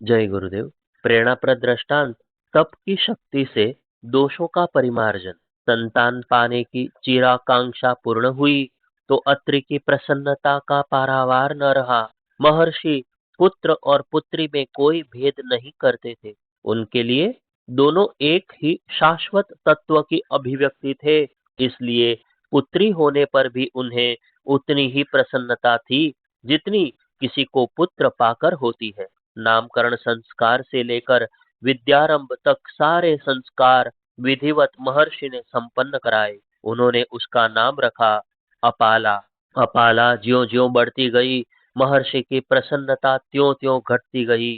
जय गुरुदेव। प्रेरणाप्रद दृष्टांत। तप की शक्ति से दोषों का परिमार्जन। संतान पाने की चिराकांक्षा पूर्ण हुई तो अत्रि की प्रसन्नता का पारावार न रहा। महर्षि पुत्र और पुत्री में कोई भेद नहीं करते थे। उनके लिए दोनों एक ही शाश्वत तत्व की अभिव्यक्ति थे। इसलिए पुत्री होने पर भी उन्हें उतनी ही प्रसन्नता थी जितनी किसी को पुत्र पाकर होती है। नामकरण संस्कार से लेकर विद्यारंभ तक सारे संस्कार विधिवत महर्षि ने संपन्न कराए। उन्होंने उसका नाम रखा अपाला। अपाला ज्यों ज्यों बढ़ती गई, महर्षि की प्रसन्नता त्यों त्यों घटती गई।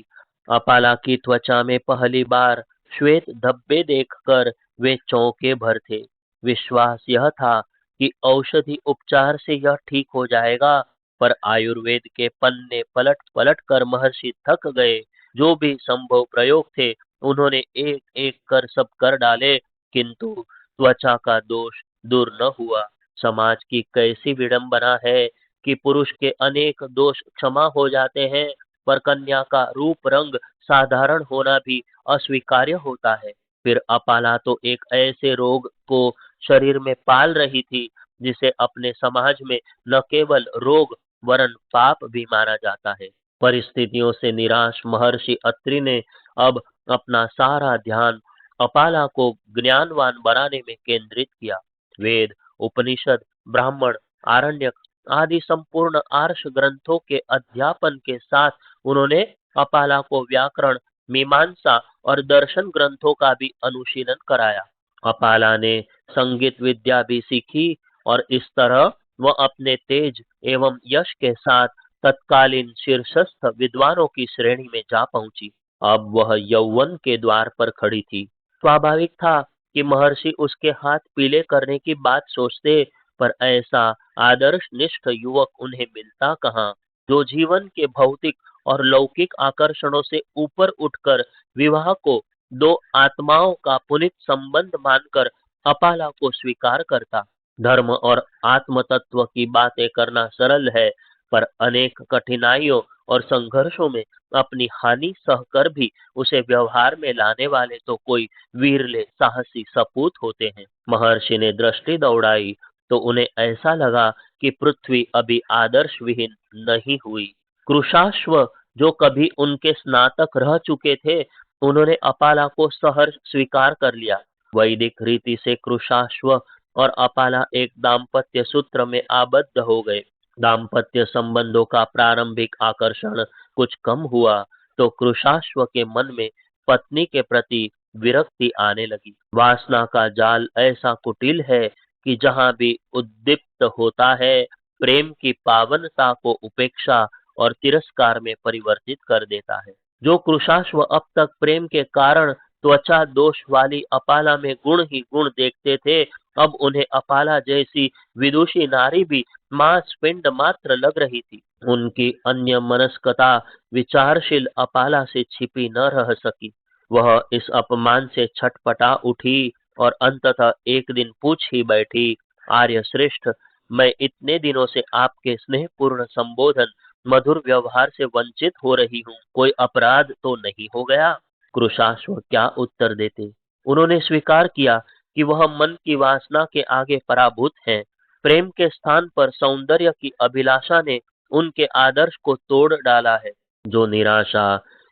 अपाला की त्वचा में पहली बार श्वेत धब्बे देखकर वे चौंके भर थे। विश्वास यह था कि औषधि उपचार से यह ठीक हो जाएगा, पर आयुर्वेद के पन्ने पलट पलट कर महर्षि थक गए। जो भी संभव प्रयोग थे उन्होंने एक एक कर सब कर डाले, किंतु त्वचा का दोष दूर न हुआ। समाज की कैसी विडंबना है कि पुरुष के अनेक दोष क्षमा हो जाते हैं, पर कन्या का रूप रंग साधारण होना भी अस्वीकार्य होता है। फिर अपाला तो एक ऐसे रोग को शरीर में पाल रही थी जिसे अपने समाज में न केवल रोग वरन पाप भी माना जाता है। परिस्थितियों से निराश महर्षि अत्रि ने अब अपना सारा ध्यान अपाला को ज्ञानवान बनाने में केंद्रित किया। वेद, उपनिषद, ब्राह्मण, आरण्यक आदि संपूर्ण आर्ष ग्रंथों के अध्यापन के साथ उन्होंने अपाला को व्याकरण, मीमांसा और दर्शन ग्रंथों का भी अनुशीलन कराया। अपाला ने संगीत विद्या भी सीखी और इस तरह वह अपने तेज एवं यश के साथ तत्कालीन शीर्षस्थ विद्वानों की श्रेणी में जा पहुंची। अब वह यौवन के द्वार पर खड़ी थी। स्वाभाविक था कि महर्षि उसके हाथ पीले करने की बात सोचते, पर ऐसा आदर्श निष्ठ युवक उन्हें मिलता कहाँ, जो जीवन के भौतिक और लौकिक आकर्षणों से ऊपर उठकर विवाह को दो आत्माओं का पुनित संबंध मानकर अपाला को स्वीकार करता। धर्म और आत्म तत्व की बातें करना सरल है, पर अनेक कठिनाइयों और संघर्षों में अपनी हानि सहकर भी उसे व्यवहार में लाने वाले तो कोई वीरले साहसी सपूत होते हैं। महर्षि ने दृष्टि दौड़ाई तो उन्हें ऐसा लगा कि पृथ्वी अभी आदर्श विहीन नहीं हुई। कृशाश्व जो कभी उनके स्नातक रह चुके थे, उन्होंने अपाला को सहर्ष स्वीकार कर लिया। वैदिक रीति से कृशाश्व और अपाला एक दाम्पत्य सूत्र में आबद्ध हो गए। दाम्पत्य संबंधों का प्रारंभिक आकर्षण कुछ कम हुआ तो कृशाश्व के मन में पत्नी के प्रति विरक्ति आने लगी। वासना का जाल ऐसा कुटिल है कि जहाँ भी उद्दीप्त होता है, प्रेम की पावनता को उपेक्षा और तिरस्कार में परिवर्तित कर देता है। जो कृशाश्व अब तक प्रेम के कारण त्वचा दोष वाली अपाला में गुण ही गुण देखते थे, अब उन्हें अपाला जैसी विदुषी नारी भी मांस पिंड मात्र लग रही थी। उनकी अन्य मनस्कता विचारशील अपाला से छिपी न रह सकी। वह इस अपमान से छटपटा उठी और अंततः एक दिन पूछ ही बैठी, आर्य श्रेष्ठ, मैं इतने दिनों से आपके स्नेहपूर्ण संबोधन, मधुर व्यवहार से वंचित हो रही हूँ, कोई अपराध तो नहीं हो गया? कृशाश्व क्या उत्तर देते। उन्होंने स्वीकार किया कि वह मन की वासना के आगे पराभूत हैं। प्रेम के स्थान पर सौंदर्य की अभिलाषा ने उनके आदर्श को तोड़ डाला है। जो निराशा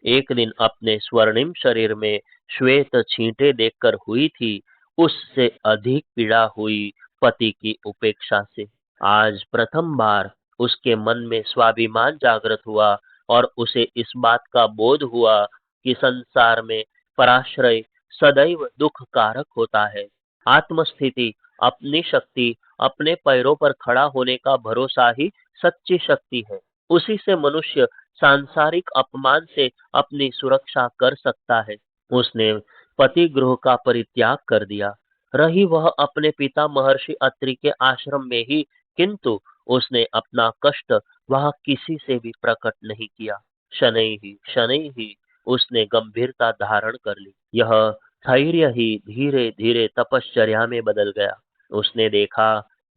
एक दिन अपने स्वर्णिम शरीर में श्वेत छींटे देखकर हुई थी, उससे अधिक पीड़ा हुई पति की उपेक्षा से। आज प्रथम बार उसके मन में स्वाभिमान जागृत हुआ और उसे इस बात का बोध हुआ कि संसार में पराश्रय सदैव दुख कारक होता है। आत्मस्थिति, अपनी शक्ति, अपने पैरों पर खड़ा होने का भरोसा ही सच्ची शक्ति है। उसी से मनुष्य सांसारिक अपमान से अपनी सुरक्षा कर सकता है। उसने पति गृह का परित्याग कर दिया। रही वह अपने पिता महर्षि अत्रि के आश्रम में ही, किंतु उसने अपना कष्ट वहां किसी से भी प्रकट नहीं किया। शनैः ही उसने गंभीरता धारण कर ली। यह धैर्य ही धीरे धीरे तपश्चर्या में बदल गया। उसने देखा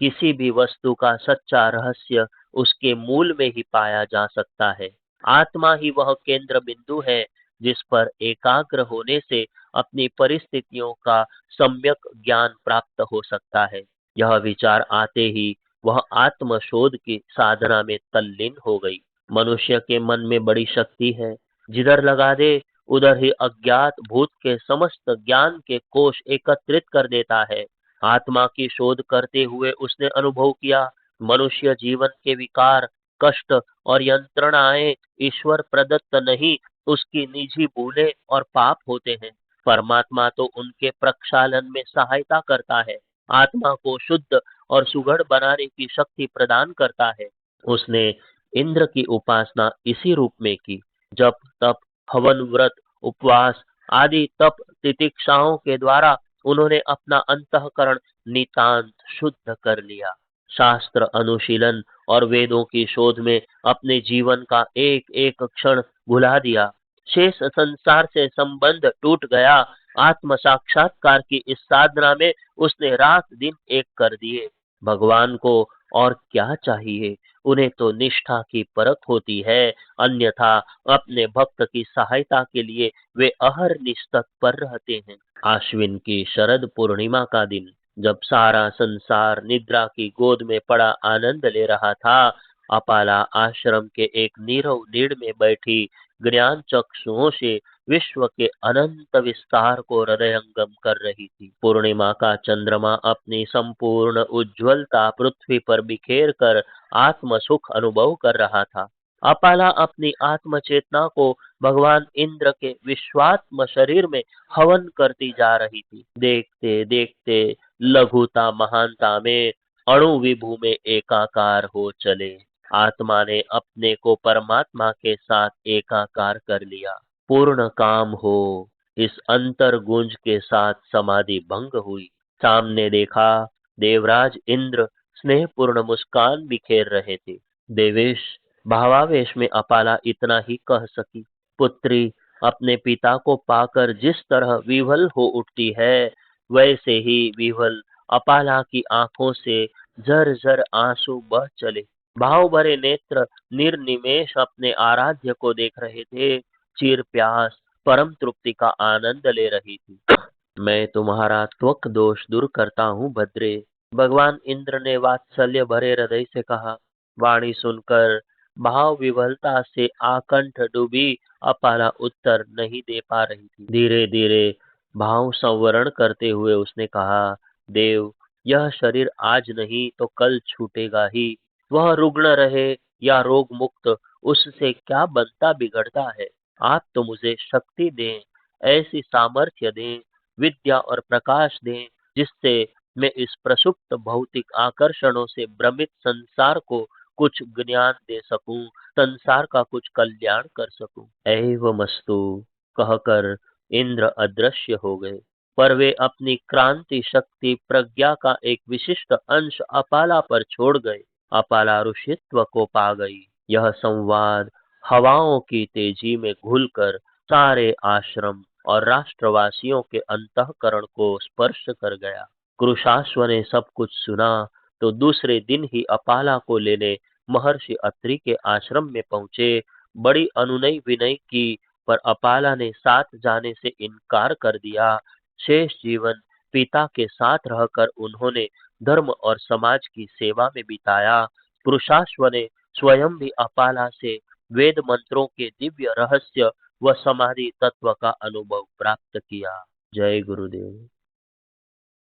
किसी भी वस्तु का सच्चा रहस्य उसके मूल में ही पाया जा सकता है। आत्मा ही वह केंद्र बिंदु है जिस पर एकाग्र होने से अपनी परिस्थितियों का सम्यक ज्ञान प्राप्त हो सकता है। यह विचार आते ही वह आत्मशोध की साधना में तल्लीन हो गई। मनुष्य के मन में बड़ी शक्ति है, जिधर लगा दे उधर ही अज्ञात भूत के समस्त ज्ञान के कोश एकत्रित कर देता है। आत्मा की शोध करते हुए उसने अनुभव किया, मनुष्य जीवन के विकार, कष्ट और यंत्रणाएं ईश्वर प्रदत्त नहीं, उसकी निजी भूलें और पाप होते हैं। परमात्मा तो उनके प्रक्षालन में सहायता करता है, आत्मा को शुद्ध और सुघड़ बनाने की शक्ति प्रदान करता है। उसने इंद्र की उपासना इसी रूप में की। जप तप हवन व्रत उपवास आदि तप तितिक्षाओं के द्वारा उन्होंने अपना अंतःकरण नितांत शुद्ध कर लिया। शास्त्र अनुशीलन और वेदों की शोध में अपने जीवन का एक एक क्षण भुला दिया। शेष संसार से संबंध टूट गया। आत्म साक्षात्कार की इस साधना में उसने रात दिन एक कर दिए। भगवान को और क्या चाहिए, उन्हें तो निष्ठा की परख होती है, अन्यथा अपने भक्त की सहायता के लिए वे अहरनिश तत्पर रहते हैं। आश्विन की शरद पूर्णिमा का दिन, जब सारा संसार निद्रा की गोद में पड़ा आनंद ले रहा था, अपाला आश्रम के एक नीरव नीड़ में बैठी ज्ञान चक्षुओं से विश्व के अनंत विस्तार को हृदयंगम कर रही थी। पूर्णिमा का चंद्रमा अपनी संपूर्ण उज्ज्वलता पृथ्वी पर बिखेर कर आत्म सुख अनुभव कर रहा था। अपाला अपनी आत्म चेतना को भगवान इंद्र के विश्वात्म शरीर में हवन करती जा रही थी। देखते देखते लघुता महानता में, अणु विभू में एकाकार हो चले। आत्मा ने अपने को परमात्मा के साथ एकाकार कर लिया। पूर्ण काम हो, इस अंतर गुंज के साथ समाधि भंग हुई। सामने देखा, देवराज इंद्र स्नेहपूर्ण मुस्कान बिखेर रहे थे। देवेश, भावावेश में अपाला इतना ही कह सकी। पुत्री अपने पिता को पाकर जिस तरह विह्वल हो उठती है, वैसे ही विह्वल अपाला की आंखों से झर झर आंसू बह चले। भाव भरे नेत्र निर्निमेष अपने आराध्य को देख रहे थे। चीर प्यास परम तृप्ति का आनंद ले रही थी। मैं तुम्हारा त्वक दोष दूर करता हूँ भद्रे, भगवान इंद्र ने वात्सल्य भरे हृदय से कहा। वाणी सुनकर भाव विवलता से आकंठ डूबी अपाला उत्तर नहीं दे पा रही थी। धीरे धीरे भाव संवरण करते हुए उसने कहा, देव, यह शरीर आज नहीं तो कल छूटेगा ही। वह रुग्ण रहे या रोग मुक्त, उससे क्या बनता बिगड़ता है। आप तो मुझे शक्ति दें, ऐसी सामर्थ्य दें, विद्या और प्रकाश दें, जिससे मैं इस प्रसुप्त भौतिक आकर्षणों से भ्रमित संसार को कुछ ज्ञान दे सकूं, संसार का कुछ कल्याण कर सकूं। एवमस्तु कहकर इंद्र अदृश्य हो गए, पर वे अपनी क्रांति शक्ति प्रज्ञा का एक विशिष्ट अंश अपाला पर छोड़ गए। अपाला ऋषित्व को पा गई। यह संवाद हवाओं की तेजी में घुलकर सारे आश्रम और राष्ट्रवासियों के अंतःकरण को स्पर्श कर गया। कृशाश्व ने सब कुछ सुना तो दूसरे दिन ही अपाला को लेने महर्षि अत्रि के आश्रम में पहुंचे। बड़ी अनुनय विनय की, पर अपाला ने साथ जाने से इनकार कर दिया। शेष जीवन पिता के साथ रहकर उन्होंने धर्म और समाज की सेवा में बिताया। पुरुषाश्व ने स्वयं भी अपाला से वेद मंत्रों के दिव्य रहस्य व समाधि तत्व का अनुभव प्राप्त किया। जय गुरुदेव।